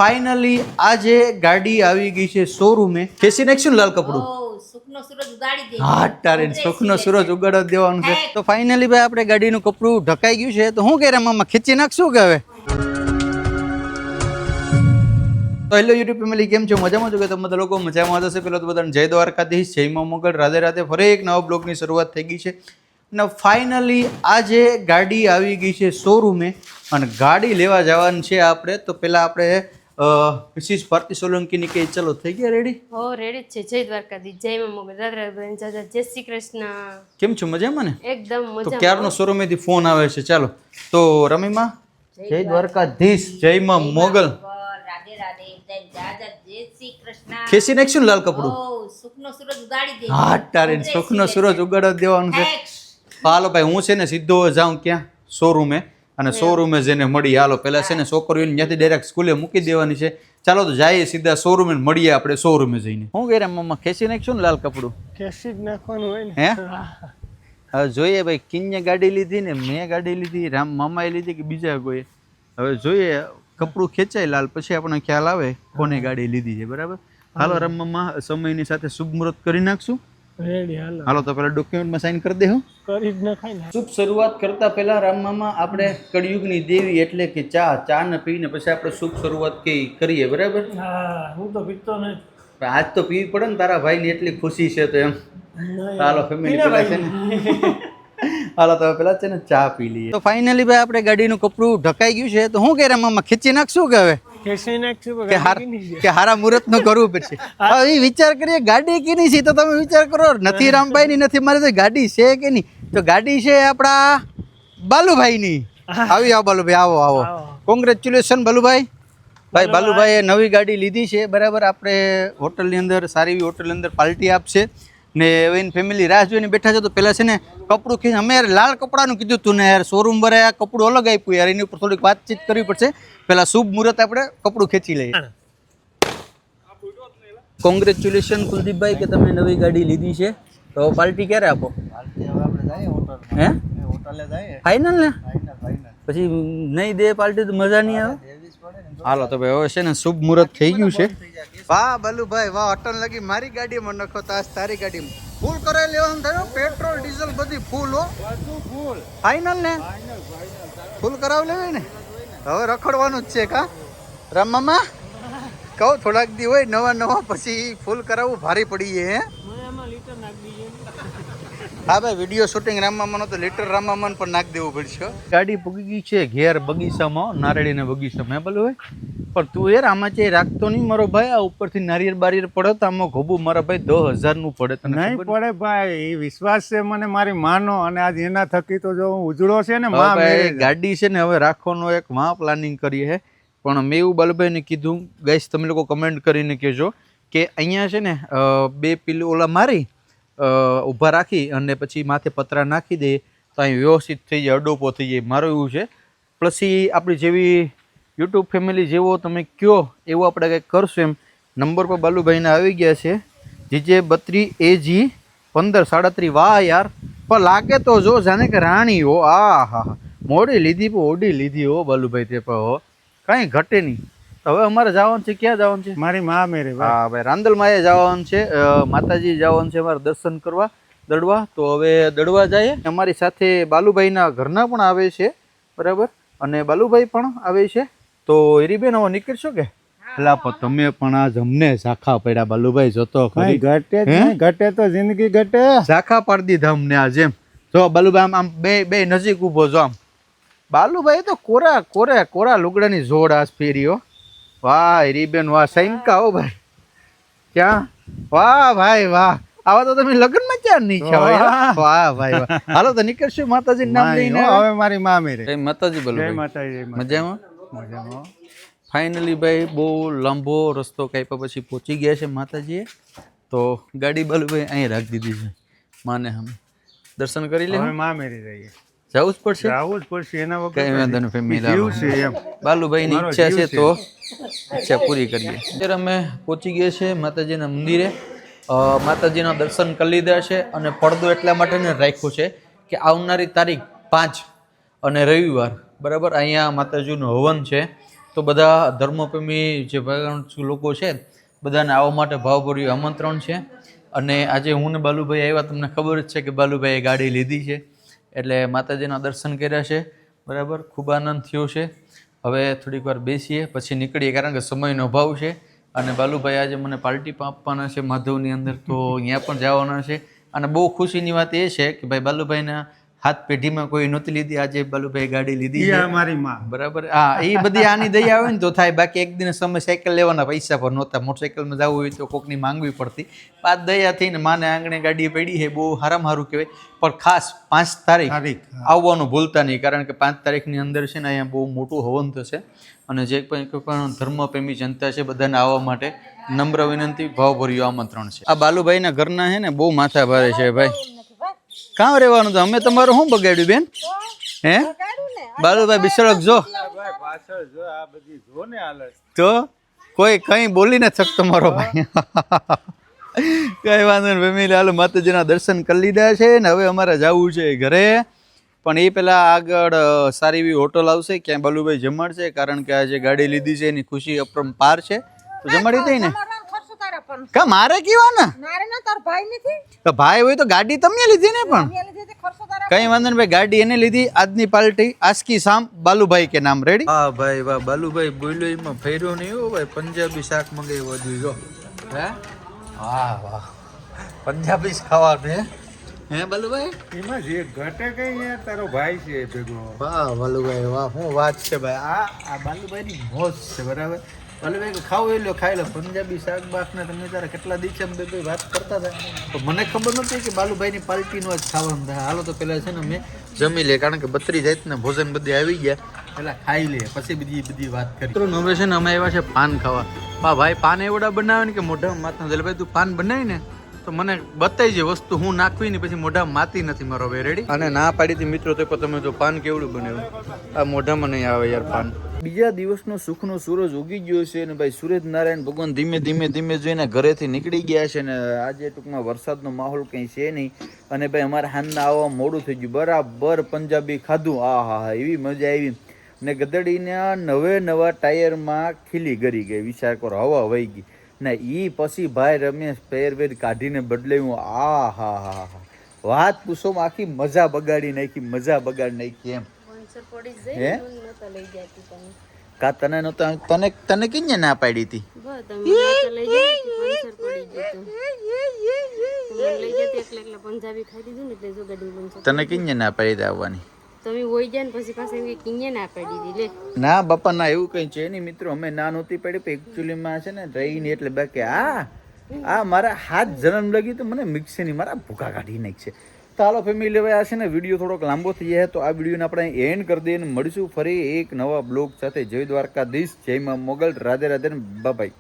Finally આજે ગાડી આવી ગઈ છે શોરૂમે. ખેંચી નાખશું ને લાલ કપડું. સુખનો સૂરજ ઉગાડી દે. હા તારે સુખનો સૂરજ ઉગાડવા દેવાનું છે. તો ફાઇનલી ભાઈ આપણે ગાડીનું કપડું ઢકાઈ ગયું છે. તો શું કહે મામા, ખેંચી નાખશું કે હવે? તો હેલો યુટ્યુબ ફેમિલી, કેમ છો? મજામાં છો કે તમે બધા લોકો મજામાં હશે? પેલા તો બધાને જય દ્વારકાધીશ, જય મા મોગલ, રાધે રાધે. ફરી એક નવા બ્લોગની શરૂઆત થઈ ગઈ છે અને ફાઇનલી આજે ગાડી આવી ગઈ છે શોરૂમે અને ગાડી લેવા જવાનું છે આપણે. તો પહેલાં આપણે મિસિસ ભારતી સોલંકીની કે ચલો થઈ ગયા રેડી? હો રેડી જ છે. જય દ્વારકાધીશ, જય મા મોગલ, રાધે રાધે, જય શ્રી કૃષ્ણ. કેમ છો? મજામાં ને? એકદમ તો મજામાં. ક્યારનો શોરૂમેથી ફોન આવે છે. ચાલો તો રમીમાં જય દ્વારકાધીશ, જય મા મોગલ. રાધે રાધે, જય શ્રી કૃષ્ણ. ખેંચી નાખશું ને લાલ કપડું. સુખનો સૂરજ ઉગાડી દે. હા તારે સુખનો સૂરજ ઉગાડવા દેવાનું છે. હાલો ભાઈ, હું છે ને સીધો જાઉં ક્યાં? શોરૂમે. અને શોરૂમે જઈને મળી. હાલો પેલા છે ને છોકરીઓને ત્યાંથી ડાયરેક્ટ સ્કૂલે મૂકી દેવાની છે. ચાલો તો જઈએ સીધા શોરૂમે, મળીએ આપણે શોરૂમે જઈને. શું કહે મમ્મા, ખેંચી નાખશું ને લાલ કપડું? ખેંચી જ નાખવાનું હોય ને. હે હવે જોઈએ ભાઈ, કિન્ને ગાડી લીધી ને મેં ગાડી લીધી, રામ મામાએ લીધી કે બીજા કોઈ. હવે જોઈએ કપડું ખેંચાય લાલ, પછી આપણને ખ્યાલ આવે કોને ગાડી લીધી છે. બરાબર? હાલો રામ મામા, સમયની સાથે શુભ મુહૂર્ત કરી નાખશું. રેડી હાલો. હાલો તો પેલા ડોક્યુમેન્ટમાં સાઈન કરી દે. હું કરી જ નખાય ને. શુભ શરૂઆત કરતા પહેલા રામ મામા આપણે કળિયુગની દેવી એટલે કે ચા ને પીને પછી આપણે શુભ શરૂઆત કરીએ. બરાબર? હા, હું તો પીતો નથી. આજ તો પીવી પડે ને, તારા ભાઈની એટલી ખુશી છે તો એમ. હાલો ફેમિલી પેલા છે ને હાલો તો પેલા છે ને ચા પી લઈએ. તો ફાઇનલી ભાઈ આપણે ગાડીનું કપડું ઢકાઈ ગયું છે. તો શું કહે મામા, ખેંચી નાખશું કે હવે? ખેંચી નાખશું કે હારા મુહૂર્ત નું કરવું પડશે. હવે વિચાર કરીએ ગાડી કેની છે તો તમે વિચાર કરો. નથી રામભાઈ ની, નથી મારે તો ગાડી છે કે નહીં. તો ગાડી છે આપણા બાલુભાઈ ની. આવી આવો બાલુભાઈ, આવો આવો. કોંગ્રેચ્યુલેશન બાલુભાઈ. ભાઈ બાલુભાઈએ નવી ગાડી લીધી છે. બરાબર? આપણે હોટલની અંદર, સારી એવી હોટલની અંદર પાર્ટી આપશે ને હવે એની ફેમિલી રાહ જોઈને બેઠા છે. તો પહેલાં છે ને કપડું ખેંચ, અમે યાર લાલ કપડાનું કીધું તું ને યાર, શોરૂમ પર આ કપડું અલગ આપ્યું યાર, એની ઉપર થોડીક વાતચીત કરવી પડશે. પહેલાં શુભ મુહૂર્ત આપણે કપડું ખેંચી લઈએ. કોંગ્રેચ્યુલેશન કુલદીપભાઈ કે તમે નવી ગાડી લીધી છે. તો પાર્ટી ક્યારે આપો? હે ફાઇનલ ને? પછી નહીં દે પાર્ટી તો મજા નહીં આવે. હાલો તો ભાઈ હવે છે ને શુભ મુહૂર્ત થઈ ગયું છે. વાહ બાલુભાઈ વાહ, અટલ લગી મારી ગાડીમાં નખો તો આજ તારી ગાડીમાં ફૂલ કરાવી લેવાનું થયું. પેટ્રોલ ડીઝલ બધી ફૂલ હો. ફાઇનલ ને? ફૂલ કરાવી લેવી ને? હવે રખડવાનું જ છે કા રામ મામા? કહું થોડાક દી હોય નવા પછી ફૂલ કરાવવું ભારી પડી હે. હા ભાઈ, વિડીયો શૂટિંગ રામમામાનો તો લીટર રામમામાને પણ નાખી દેવું પડશે. ગાડી પૂગી ગઈ છે ઘેર બગીચામાં, નારેડીના બગીચામાં. હે બોલું ભાઈ? પણ તું યાર આમાં છે રાખતો નહીં મારો ભાઈ. આ ઉપરથી નારિયેળ બારિયેળ પડે તો આમાં ઘોબું મારા ભાઈ 10,000 નું પડે. તને નહીં પડે ભાઈ, એ વિશ્વાસ છે મને મારી માનો. અને આજ એના થકી તો જો ઉજળો છે ને માં ગાડી છે ને હવે રાખવાનો એક માં પ્લાનિંગ કરીએ હે. પણ મેં એવું બાલુભાઈને કીધું, ગાઈસ તમે લોકો કમેન્ટ કરીને કહેજો કે અહીંયા છે ને બે પીલું ઓલા મારી ઊભા રાખી અને પછી માથે પતરા નાખી દે તો અહીં વ્યવસ્થિત થઈ જાય, અડોપો થઈ જાય. મારું એવું છે. પ્લસ આપણી જેવી યુટ્યુબ ફેમિલી જેવો તમે કયો એવું આપણે કંઈક કરશું એમ. નંબર પર બાલુભાઈના આવી ગયા છે, જીજે 32 AG 1537. વાહ યાર, પણ લાગે તો જો જાણે કે રાણી હો. આ હા, મોડી લીધી પણ ઓડી લીધી હો બાલુભાઈ. તે પણ હો કાંઈ ઘટે નહીં. હવે અમારે જવાનું છે. ક્યાં જવાનું છે? મારી માં મેરે. હા ભાઈ, રાંદલમાં જવાનું છે. માતાજી જવાનું છે અમારે દર્શન કરવા, દડવા. તો હવે દડવા જાય. અમારી સાથે બાલુભાઈના ઘરના પણ આવે છે. બરાબર? અને બાલુભાઈ પણ આવે છે. તો હીરીબેન હવે નીકળશો કે? પેલા તમે પણ આજ અમને ઝાખા પડ્યા બાલુભાઈ. જતો ખરી ઘટે ઘટે તો જિંદગી ઘટે. ઝાખા પાડી દીધા અમને આજ એમ. જો બાલુભાઈ આમ બે નજીક ઊભો જો આમ. બાલુભાઈ તો કોરા લુગડાની જોડ આજ ફેર્યો. વાહ હીરીબેન વાહ, સૈનકા હો ભાઈ. ક્યાં? વાહ ભાઈ વાહ, આવા તો તમે લગ્નમાં ક્યાં નહીં છો? વાહ ભાઈ વાહ. હાલો તો નીકળશું માતાજીનું નામ લઈને. હવે મારી માં મેરે. જય માતાજી બોલો. જય માતાજી. મજામાં? મજામાં. ફાઇનલી ભાઈ બહુ લાંબો રસ્તો કાપ્યા પછી પહોંચી ગયા છે માતાજીએ. તો ગાડી બાલુભાઈ અહીં રાખી દીધી છે માને. અમે દર્શન કરી લે. હવે માં મેરી રહીએ. જવું જ પડશે. જવું જ પડશે. એના વગર કઈ વાંધો નહીં ફેમિલી. જીવ છે એમ. બાલુભાઈની ઈચ્છા છે તો ઈચ્છા પૂરી કરીએ. અત્યારે અમે પહોંચી ગયા છે માતાજીના મંદિરે. માતાજીના દર્શન કરી લીધા છે અને પડદો એટલા માટે ને રાખ્યો છે કે આવનારી તારીખ 5 અને રવિવાર બરાબર અહીંયા માતાજીનું હવન છે. તો બધા ધર્મપ્રેમી જે ભાઈ લોકો છે બધાને આવવા માટે ભાવભર્યું આમંત્રણ છે. અને આજે હું ને બાલુભાઈ આવ્યા, તમને ખબર જ છે કે બાલુભાઈએ ગાડી લીધી છે, એટલે માતાજીના દર્શન કર્યા છે. બરાબર, ખૂબ આનંદ થયો છે. હવે થોડીક વાર બેસીએ પછી નીકળીએ, કારણ કે સમયનો અભાવ છે. અને બાલુભાઈ આજે મને પાર્ટી પણ આપવાના છે માધવની અંદર, તો અહીંયા પણ જવાના છે. અને બહુ ખુશીની વાત એ છે કે ભાઈ બાલુભાઈના હાથ પેઢીમાં કોઈ નહોતી લીધી, આજે બાલુભાઈ ગાડી લીધી છે. મારી માં બરાબર, હા, એ બધી આની દયા આવે ને તો થાય. બાકી એક દિન સમય સાયકલ લેવાના પૈસા પર નહોતા, મોટરસાઇકલમાં જવું હોય તો કોકની માંગવી પડતી. પાંચ દયા થઈને માને આંગણે ગાડી પડી છે, બહુ સારામાં સારું કહેવાય. પણ ખાસ 5 તારીખ આવવાનું ભૂલતા નહીં, કારણ કે 5 તારીખની અંદર છે ને અહીંયા બહુ મોટું હવન થશે. અને જે પણ ધર્મપ્રેમી જનતા છે બધાને આવવા માટે નમ્ર વિનંતી, ભાવભર્યું આમંત્રણ છે. આ બાલુભાઈના ઘરના છે ને બહુ માથા ભારે છે ભાઈ. કાં રહેવાનું તો અમે તમારું શું બગાડ્યું બેન? હે બાલુભાઈ બિસળક જો તો કોઈ કઈ બોલી નથી શકતો મારો ભાઈ. કઈ વાંધો નહીં ફેમિલી, હાલો માતાજીના દર્શન કરી લીધા છે ને હવે અમારે જવું છે ઘરે. પણ એ પેલા આગળ સારી એવી હોટલ આવશે, ક્યાંય બાલુભાઈ જમાડશે, કારણ કે આ જે ગાડી લીધી છે એની ખુશી અપરંપાર છે. તો જમાડી દઈ ને કા મારે કેવાના તો ભાઈ હોય તો ગાડી તમે લીધી ને, પણ કઈ વાંધો નહીં ભાઈ, ગાડી એને લીધી. આજની પાર્ટી આસ્કી શામ બાલુભાઈ કે નામ. રેડી? હા ભાઈ વાહ, બાલુભાઈ બોલ્યો એમાં ફેર્યો નહીં હો ભાઈ. પંજાબી શાક મંગાવ્યું હજુ જો. હે વાહ વાહ, પંજાબી ખાવાનું હે બાલુભાઈ? એમાં જે ઘટે કઈ યાર તારો ભાઈ છે ભેગો. વાહ બાલુભાઈ વાહ, શું વાત છે ભાઈ. આ બાલુભાઈની મોજ છે. બરાબર બાલુભાઈ ખાવ એ લો, ખાઈ લો પંજાબી શાક બાક ને. તમે તારે કેટલા દિવસે બે વાત કરતા હતા, તો મને ખબર નહોતી કે બાલુભાઈની પાર્ટીનું જ ખાવાનું થાય. હાલો તો પેલા છે ને મેં જમી લે, કારણ કે 32 જાતના ભોજન બધી આવી ગયા, પેલા ખાઈ લે પછી બધી વાત કરી. તો હવે છે ને અમે આવ્યા છે પાન ખાવા. ભાઈ પાન એવડા બનાવે ને કે મોઢામાં માથા દે. ભાઈ તું પાન બનાવી ને તો મને બતાવી જે વસ્તુ હું નાખવી ને પછી મોઢામાં માતી નથી મારો ભાઈ. રેડી? અને ના પાડી હતી મિત્રો, તો તમે જો પાન કેવડું બનાવ્યું, આ મોઢામાં નહીં આવે યાર પાન. બીજા દિવસનો સુખનો સૂરજ ઉગી ગયો છે ને ભાઈ, સૂરજ નારાયણ ભગવાન ધીમે જોઈને ઘરેથી નીકળી ગયા છે ને આજે ટૂંકમાં વરસાદનો માહોલ કંઈ છે નહીં. અને ભાઈ અમારે હાંજના આવવા મોડું થઈ ગયું. બરાબર પંજાબી ખાધું, આ હા એવી મજા આવી ને. ગધડીના નવા ટાયરમાં ખીલી ગરી ગઈ, વિચાર કરો, હવા વહી ગઈ ને. ઈ પછી ભાઈ રમેશ પેરવેર કાઢીને બદલાયું. આ હા હા હા, વાત પૂછો, આખી મજા બગાડી નાખી એમ. હે કા તને નહોતા, તને કેને ના પાડી હતી? તને કેને ના પાડી આવવાની? તમે હોઈ જાય ને પછી પાછા એમ કિંગે ના પાડી દીધી લે. ના બાપા ના, એવું કઈ છે નહીં મિત્રો. અમે ના નહોતી પાડી, પણ એકચ્યુઅલીમાં છે ને રહીને એટલે બાકી આ મારા હાથ જન્મ લગી તો મને મિક્સી નહીં, મારા ભૂકા કાઢી નાખશે. તો હાલો ફેમિલી, હવે આ છે ને વિડીયો થોડોક લાંબો થઈ જાય તો આ વિડીયોને આપણે એન્ડ કરી દઈએ. મળીશું ફરી એક નવા બ્લોગ સાથે. જય દ્વારકાધીશ, જય માં મોગલ, રાધે રાધે, બાય.